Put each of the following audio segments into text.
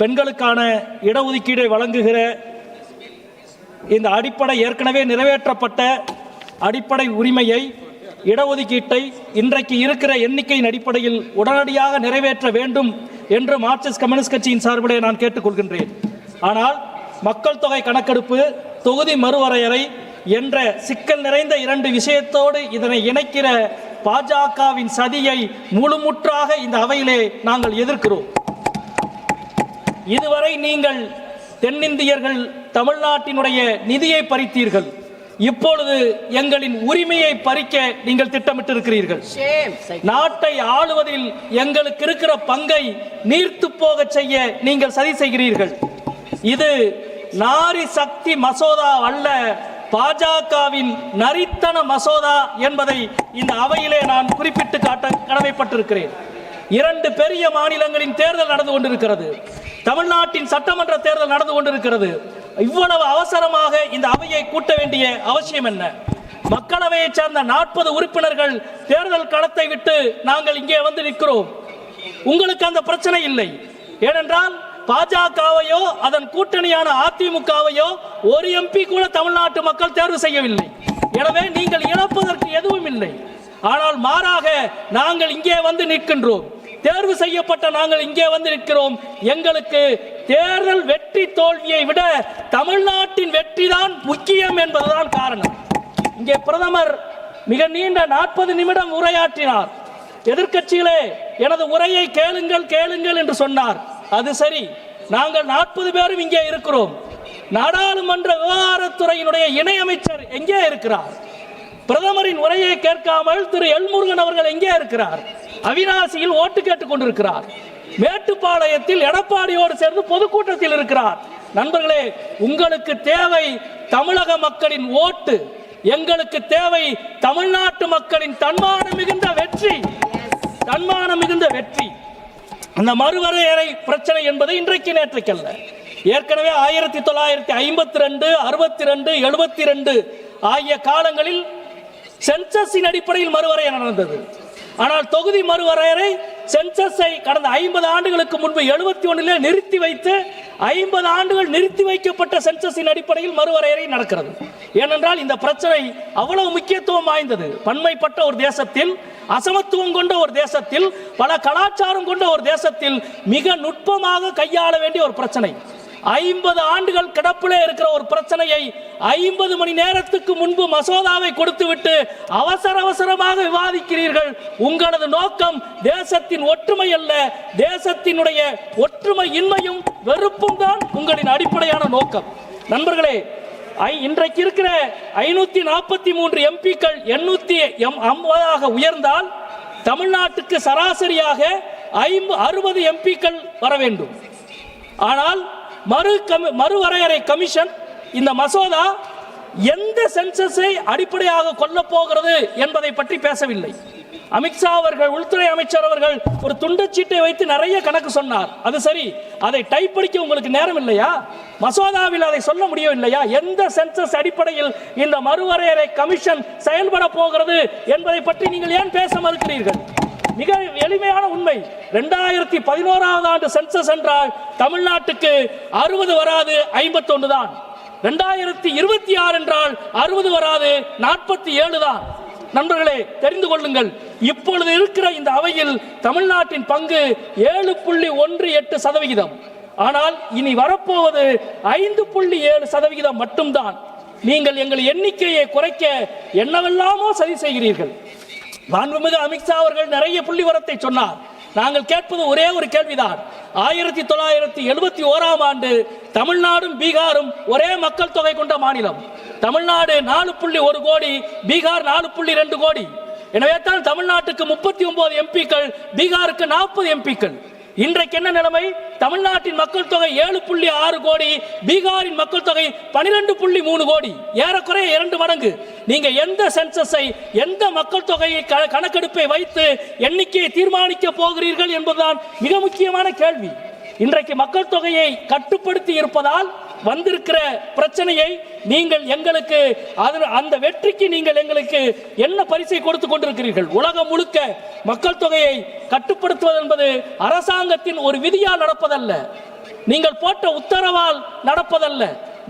பெண்களுக்கான இடஒதுக்கீடை வழங்குகிற இந்த அடிப்படை ஏற்கனவே நிறைவேற்றப்பட்ட அடிப்படை உரிமையை இடஒதுக்கீட்டை இன்றைக்கு இருக்கிற எண்ணிக்கையின் அடிப்படையில் உடனடியாக நிறைவேற்ற வேண்டும் என்று மார்க்சிஸ்ட் கம்யூனிஸ்ட் கட்சியின் சார்பிலே நான் கேட்டுக்கொள்கின்றேன். ஆனால் மக்கள் தொகை கணக்கெடுப்பு, தொகுதி மறுவரையறை என்ற சிக்கல் நிறைந்த இரண்டு விஷயத்தோடு இதனை இணைக்கிற பாஜகவின் சதியை முழுமுற்றாக இந்த அவையிலே நாங்கள் எதிர்க்கிறோம். இதுவரை நீங்கள் தென்னிந்தியர்கள் தமிழ்நாட்டினுடைய நிதியை பறித்தீர்கள். இப்பொழுது எங்களின் உரிமையை பறிக்க நீங்கள் திட்டமிட்டிருக்கிறீர்கள். நாட்டை ஆளுவதில் எங்களுக்கு இருக்கிற பங்கை நீர்த்து போக செய்ய நீங்கள் சதி செய்கிறீர்கள். இது நாரி சக்தி மசோதா அல்ல, பாஜகவின் நரித்தன மசோதா என்பதை இந்த அவையிலே நான் குறிப்பிட்டு காட்ட கடமைப்பட்டிருக்கிறேன். இரண்டு பெரிய மாநிலங்களின் தேர்தல் நடந்து கொண்டிருக்கிறது. தமிழ்நாட்டின் சட்டமன்ற தேர்தல் நடந்து கொண்டிருக்கிறது. இவ்வளவு அவசரமாக இந்த அவையை கூட்ட வேண்டிய அவசியம் என்ன? மக்களவையை சேர்ந்த 40 உறுப்பினர்கள் தேர்தல் களத்தை விட்டு நாங்கள் இங்கே வந்து நிற்கிறோம். உங்களுக்கு அந்த பிரச்சனை இல்லை. ஏனென்றால் பாஜகவையோ அதன் கூட்டணியான அதிமுகவையோ ஒரு எம்பி கூட தமிழ்நாட்டு மக்கள் தேர்வு செய்யவில்லை. எனவே நீங்கள் இழப்பதற்கு எதுவும் இல்லை. ஆனால் மாறாக நாங்கள் இங்கே வந்து நிற்கின்றோம். தேர்வு செய்யப்பட்ட நாங்கள் இங்கே வந்து நிற்கிறோம். எங்களுக்கு தேர்தல் வெற்றி தோல்வியை விட தமிழ்நாட்டின் வெற்றிதான் முக்கியம் என்பதுதான் காரணம். இங்கே பிரதமர் மிக நீண்ட 40 நிமிடம் உரையாற்றினார். எதிர்க்கட்சிகளே எனது உரையை கேளுங்கள் கேளுங்கள் என்று சொன்னார். அது சரி, நாங்கள் 40 பேரும் இங்கே இருக்கிறோம். நாடாளுமன்ற விவகாரத்துறையினுடைய இணையமைச்சர் எங்கே இருக்கிறார்? பிரதமரின் உரையை கேட்காமல் திரு எல்முருகன் அவர்கள் எங்கே இருக்கிறார்? அவிநாசியில் ஓட்டு கேட்டுக் கொண்டிருக்கிறார். மேட்டுப்பாளையத்தில் எடப்பாடியோடு சேர்ந்து பொதுக்கூட்டத்தில் இருக்கிறார். நண்பர்களே, உங்களுக்கு தேவை தமிழக மக்களின் ஓட்டு, எங்களுக்கு தேவை தமிழ்நாட்டு மக்களின் தன்மானம் மிகுந்த வெற்றி. தன்மானம் மிகுந்த வெற்றி. அந்த மறுவரையறை பிரச்சனை என்பது இன்றைக்கு நேற்றைக்கல்ல. ஏற்கனவே 1952, 62, 72 ஆகிய காலங்களில் சென்சஸின் அடிப்படையில் மறுவரையறை நடந்தது. ஆனால் தொகுதி மறுவரையறை சென்சஸை கடந்த 50 ஆண்டுகளுக்கு முன்பு 71 நிறுத்தி வைத்து 50 ஆண்டுகள் நிறுத்தி வைக்கப்பட்ட சென்சஸின் அடிப்படையில் மறுவரையறை நடக்கிறது. ஏனென்றால் இந்த பிரச்சனை அவ்வளவு முக்கியத்துவம் வாய்ந்தது. பன்மைப்பட்ட ஒரு தேசத்தில், அசமத்துவம் கொண்ட ஒரு தேசத்தில், பல கலாச்சாரம் கொண்ட ஒரு தேசத்தில் மிக நுட்பமாக கையாள வேண்டிய ஒரு பிரச்சனை. 50 ஆண்டுகள் கிடப்பிலே இருக்கிற ஒரு பிரச்சனையை 50 மணி நேரத்துக்கு முன்பு மசோதாவை கொடுத்துவிட்டு அவசரமாக விவாதிக்கிறீர்கள். உங்களது நோக்கம் தேசத்தின் ஒற்றுமை அல்ல, தேசத்தினுடைய ஒற்றுமை இன்மையும் வெறுப்பும் தான் உங்களின் அடிப்படையான நோக்கம். நண்பர்களே, இன்றைக்கு இருக்கிற 543 எம்பிக்கள் 850 உயர்ந்தால் தமிழ்நாட்டுக்கு சராசரியாக 60 எம்பிக்கள் வர வேண்டும். ஆனால் மறுவரையறை கமிஷன் இந்த மசோதா எந்த சென்சஸை அடிப்படையாக கொள்ளப் போகிறது என்பதை பற்றி பேசவில்லை. அமித்ஷா அவர்கள், உள்துறை அமைச்சர் அவர்கள் ஒரு துண்டுச்சீட்டை வைத்து நிறைய கணக்கு சொன்னார். அது சரி, அதை டைப் படிக்க உங்களுக்கு நேரம் இல்லையா? மசோதாவில் அதை சொல்ல முடியவில்லையா? எந்த சென்சஸ் அடிப்படையில் இந்த மறுவரையறை கமிஷன் செயல்பட போகிறது என்பதை பற்றி நீங்கள் ஏன் பேச மறுக்கிறீர்கள்? மிக எளிமையான உண்மை, 2011ஆம் ஆண்டு சென்சஸ் என்றால் தமிழ்நாட்டுக்கு 60 வராது, 51 தான். 2026 என்றால் 60 வராது, 47 தான். நண்பர்களே, தெரிந்து கொள்ளுங்கள், இப்பொழுது இருக்கிற இந்த அவையில் தமிழ்நாட்டின் பங்கு 7.18%. ஆனால் இனி வரப்போவது 5.7% மட்டும்தான். நீங்கள் எங்கள் எண்ணிக்கையை குறைக்க என்னவெல்லாமோ சதி செய்கிறீர்கள். மாண்புமிகு அமித்ஷா அவர்கள் நிறைய புள்ளிவரத்தை சொன்னார். நாங்கள் கேட்பது ஒரே ஒரு கேள்விதான். 1971ஆம் ஆண்டு தமிழ்நாடும் பீகாரும் ஒரே மக்கள் தொகை கொண்ட மாநிலம். தமிழ்நாடு 4.1 கோடி, பீகார் 4.2 கோடி. எனவே தான் தமிழ்நாட்டுக்கு 39 எம்பிக்கள், பீகாருக்கு 40 எம்பிக்கள். இன்றைக்கு என்ன நிலைமை? தமிழ்நாட்டின் மக்கள் தொகை 7.6 கோடி, பீகாரின் மக்கள் தொகை 12.3 கோடி, ஏறக்குறைய 2 மடங்கு. நீங்க எந்த சென்சஸை, எந்த மக்கள் தொகையை கணக்கெடுப்பை வைத்து எண்ணிக்கையை தீர்மானிக்க போகிறீர்கள் என்பதுதான் மிக முக்கியமான கேள்வி. இன்றைக்கு மக்கள் தொகையை கட்டுப்படுத்தி இருப்பதால் வந்திருக்கிற பிரச்சனையை நீங்கள் எங்களுக்கு, அந்த வெற்றிக்கு நீங்கள் எங்களுக்கு என்ன பரிசை கொடுத்துக் கொண்டிருக்கிறீர்கள்? உலகம் முழுக்க மக்கள் தொகையை கட்டுப்படுத்துவது என்பது அரசாங்கத்தின் ஒரு விதியால் நடப்பதல்ல. நீங்கள் போட்ட உத்தரவால் நடப்பதல்ல.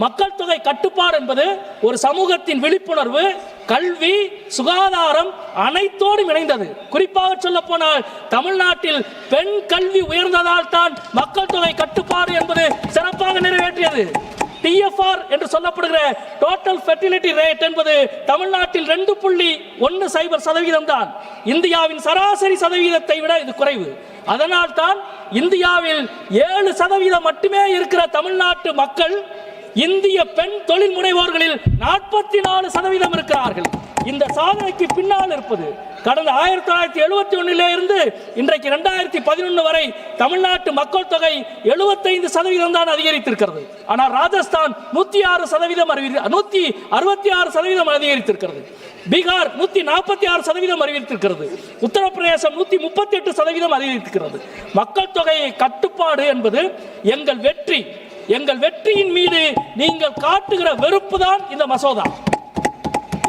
மக்கள் தொகை கட்டுப்பாடு என்பது ஒரு சமூகத்தின் விழிப்புணர்வு, கல்வி, சுகாதாரம் அனைத்தோடும் இணைந்தது. குறிப்பாக சொல்ல போனால் தமிழ்நாட்டில் பெண் கல்வி உயர்ந்ததால் தான் மக்கள் தொகை கட்டுப்பாடு என்பது சிறப்பாக நிறைவேற்றியது. TFR என்று சொல்லப்படுகிற டோட்டல் ஃபெர்டிலிட்டி ரேட் என்பது தமிழ்நாட்டில் 2.10% தான். இந்தியாவின் சராசரி சதவீதத்தை விட இது குறைவு. அதனால் தான் இந்தியாவில் 7% மட்டுமே இருக்கிற தமிழ்நாட்டு மக்கள் இந்திய பெண் தொழில் முனைவோர்களில் 44% இருக்கிறார்கள். இந்த சாதனைக்கு பின்னால் இருப்பது கடந்த 1971 இருந்து இன்றைக்கு 2011 வரை தமிழ்நாட்டு மக்கள் தொகை 75% தான் அதிகரித்திருக்கிறது. ஆனால் ராஜஸ்தான் 166% அதிகரித்திருக்கிறது. பீகார் 146% அறிவித்திருக்கிறது. உத்தரப்பிரதேசம் 138% அதிகரித்திருக்கிறது. மக்கள் தொகையை கட்டுப்பாடு என்பது எங்கள் வெற்றி. எங்கள் வெற்றியின் மீது நீங்கள் காட்டுகிற வெறுப்பு தான் இந்த மசோதா.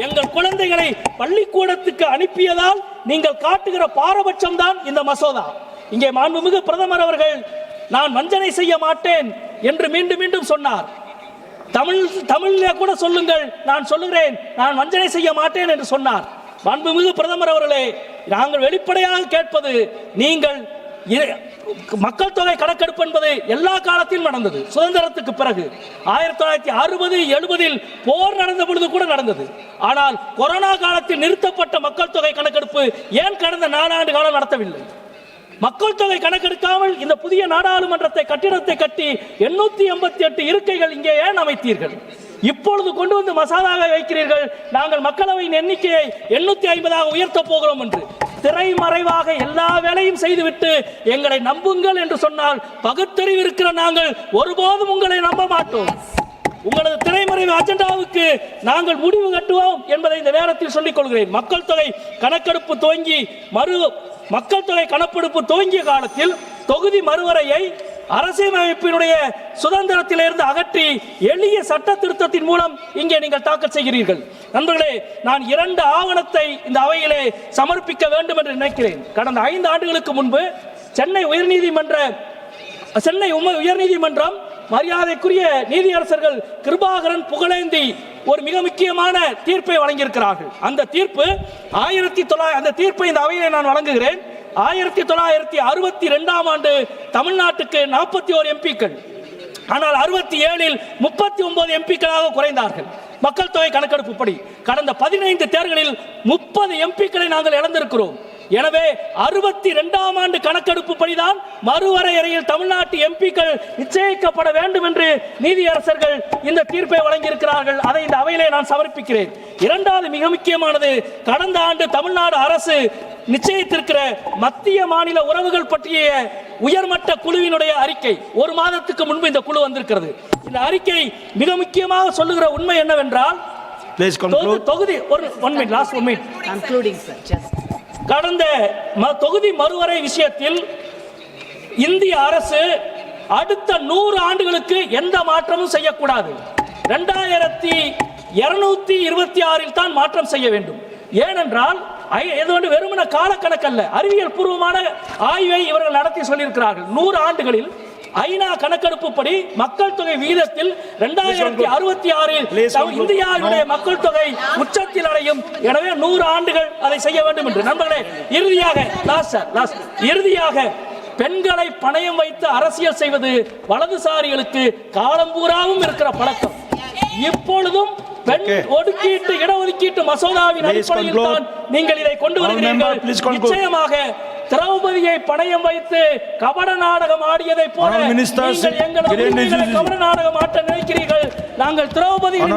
எங்கள் குழந்தைகளை பள்ளிக்கூடத்துக்கு அனுப்பியதால் நீங்கள் காட்டுகிற பாரபட்சம் தான் இந்த மசோதா. இங்கே மாண்புமிகு பிரதமர் அவர்கள் நான் வஞ்சனை செய்ய மாட்டேன் என்று மீண்டும் மீண்டும் சொன்னார். தமிழிலே கூட சொல்லுங்கள், நான் சொல்லுகிறேன் நான் வஞ்சனை செய்ய மாட்டேன் என்று சொன்னார். மாண்புமிகு பிரதமர் அவர்களே, நாங்கள் வெளிப்படையாக கேட்பது, நீங்கள் மக்கள் தொகை கணக்கெடுப்பு என்பது எல்லா காலத்திலும் நடந்தது. சுதந்திரத்துக்கு பிறகு 1960-70 போர் நடந்த பொழுது கூட நடந்தது. ஆனால் கொரோனா காலத்தில் நிறுத்தப்பட்ட மக்கள் தொகை கணக்கெடுப்பு ஏன் கடந்த 4 ஆண்டு காலம் நடத்தவில்லை? மக்கள் தொகை கணக்கெடுக்காமல் இந்த புதிய நாடாளுமன்றத்தை கட்டிடத்தை கட்டி 888 இருக்கைகள் இங்கே ஏன் அமைத்தீர்கள்? இப்பொழுது கொண்டு வந்து மசோதாவை வைக்கிறீர்கள், நாங்கள் மக்களவையின் எண்ணிக்கையை 850 உயர்த்த போகிறோம் என்று. திரைமறைவாக எல்லா வேலையும் செய்துவிட்டு எங்களை நம்புங்கள் என்று சொன்னால் பகுத்தறிவு இருக்கிற நாங்கள் ஒருபோதும் உங்களை நம்ப மாட்டோம். உங்களது திரைமறைவு அஜெண்டாவுக்கு நாங்கள் முடிவு கட்டுவோம் என்பதை இந்த நேரத்தில் சொல்லிக் கொள்கிறேன். மக்கள் தொகை கணக்கெடுப்பு துவங்கிய காலத்தில் தொகுதி மறுவரையை அரசியலமைப்பினுடைய சுதந்திரத்திலிருந்து அகற்றி எளிய சட்ட திருத்தத்தின் மூலம் இங்கே நீங்கள் தாக்கல் செய்கிறீர்கள். நண்பர்களே, நான் 2 ஆவணத்தை இந்த அவையிலே சமர்ப்பிக்க வேண்டும் என்று நினைக்கிறேன். கடந்த 5 ஆண்டுகளுக்கு முன்பு சென்னை உயர்நீதிமன்றம் மரியாதைக்குரிய நீதியரசர்கள் கிருபாகரன், புகழேந்தி ஒரு மிக முக்கியமான தீர்ப்பை வழங்கியிருக்கிறார்கள். அந்த தீர்ப்பை இந்த அவையிலே நான் வழங்குகிறேன். 1962 ஆண்டு தமிழ்நாட்டுக்கு 41 எம்பிக்கள், ஆனால் 67 39 எம்பிக்களாக குறைந்தார்கள். மக்கள் தொகை கணக்கெடுப்பு படி கடந்த 15 தேர்தலில் 30 எம்பிக்களை நாங்கள் இழந்திருக்கிறோம். எனவே 62 ஆண்டு கணக்கெடுப்பு படிதான் மறுவரையறையில் தமிழ்நாட்டு எம்பிக்கள் நிச்சயிக்கப்பட வேண்டும் என்று நீதியரசர்கள் இந்த தீர்ப்பை வழங்கியிருக்கிறார்கள். அதை இந்த அவையிலே நான் சமர்ப்பிக்கிறேன். இரண்டாவது மிக முக்கியமானது, கடந்த ஆண்டு தமிழ்நாடு அரசு நிச்சயித்திருக்கிற மத்திய மாநில உறவுகள் பற்றிய உயர்மட்ட குழுவினுடைய அறிக்கை. 1 மாதத்துக்கு முன்பு இந்த குழு வந்திருக்கிறது. இந்த அறிக்கை மிக முக்கியமாக சொல்லுகிற உண்மை என்னவென்றால், கடந்த தொகுதி மறுவரை விஷயத்தில் இந்திய அரசு அடுத்த 100 ஆண்டுகளுக்கு எந்த மாற்றமும் செய்யக்கூடாது. 2226 தான் மாற்றம் செய்ய வேண்டும். ஏனென்றால் வெறுமன காலக்கணக்கல்ல, அறிவியல் பூர்வமான ஆய்வை இவர்கள் நடத்தி சொல்லியிருக்கிறார்கள். 100 ஆண்டுகளில் ஐநா கணக்கெடுப்பு படி மக்கள் தொகை விகிதத்தில் 2066 இந்தியாவுடைய மக்கள் தொகை உச்சத்தில் அடையும். எனவே 100 ஆண்டுகள் அதை செய்ய வேண்டும் என்று. நண்பர்களே, இறுதியாக பெண்களை பணயம் வைத்து அரசியல் செய்வது வலதுசாரிகளுக்கு காலம்பூராவும் இருக்கிற பழக்கம். இப்பொழுதும் பெண் ஒதுக்கீட்டு இடஒதுக்கீட்டு மசோதாவின் அடிப்படையில் தான் நீங்கள் இதை கொண்டு வருகிறீர்கள். நிச்சயமாக திரௌபதியை பணயம் வைத்து கபட நாடகம் ஆடியதை போல நீங்கள் எங்களை கபட நாடகம் ஆட்ட நினைக்கிறீர்கள். நாங்கள் திரௌபதியின்